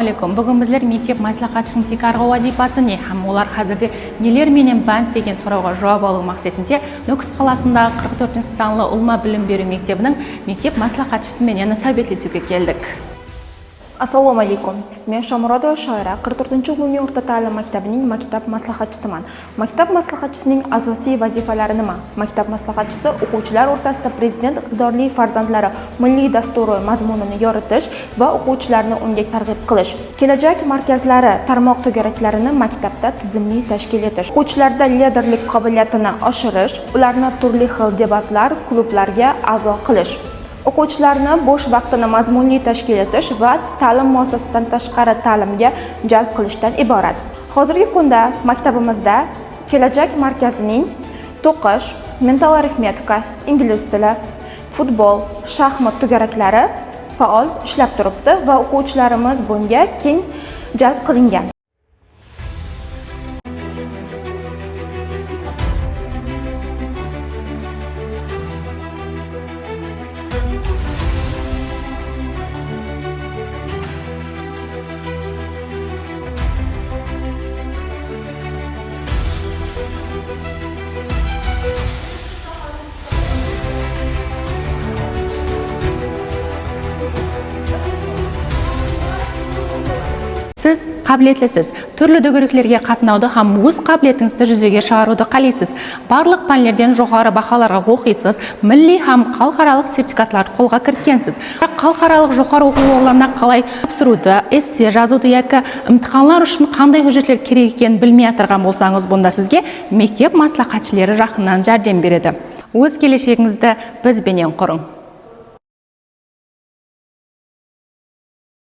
Assalomu alaykum. Bugun bizlar mектep maslahatchisining tekarg'i vazifasi ne ham ular hozirda neler menen band degan so'rovga javob olу maqsadida Nukus qalasındagi 44-sanli Ulma bilim berүү mektebining mектep maslahatchisi bilan yana suhbatlashishga keldik. Assalomu alaykum. Men Shomurodova Shoira 44-umumiy o'rta ta'lim maktabining maktab maslahatchisiman. Maktab maslahatchisining asosiy vazifalari nima? Maktab maslahatchisi o'quvchilar o'rtasida prezident iqtidorli farzandlari milliy dasturi mazmunini yoritish va o'quvchilarni unga targ'ib qilish. Kelajak markazlari tarmoq to'garaklarini maktabda tizimli tashkil etish. O'quvchilarda liderlik qobiliyatini oshirish, ularni turli xil debatlar, klublarga a'zo qilish. O'quvchilarni bo'sh vaqtini mazmunli tashkil etish va ta'lim muassasasidan tashqari ta'limga jalb qilishdan iborat. Hozirgi kunda maktabimizda kelajak markazining to'qish, mental arifmetika, ingliz tili, futbol, shaxmat to'garaklari faol ishlab turibdi va o'quvchilarimiz bunga keng jalb qilingan. Siz qobiliyatlisiz. Turli do'garaklarga qatnavda ham o'z qobiliyatingizni yuzaga chiqaruvda qalaysiz. Barliq fanlardan yuqori baholarga o'qiysiz. Milliy ham xalqaro sertifikatlar qo'lga kiritgansiz. Xalqaro yuqori o'quv yo'llaridan qalay topshiruvda, esse yozuvda yoki imtihonlar uchun qanday hujjatlar kerak ekanini bilmay turgan bo'lsangiz, bunda sizga maktab maslahatchilari yaqindan yordam beradi. O'z kelishingizda biz bilan quring.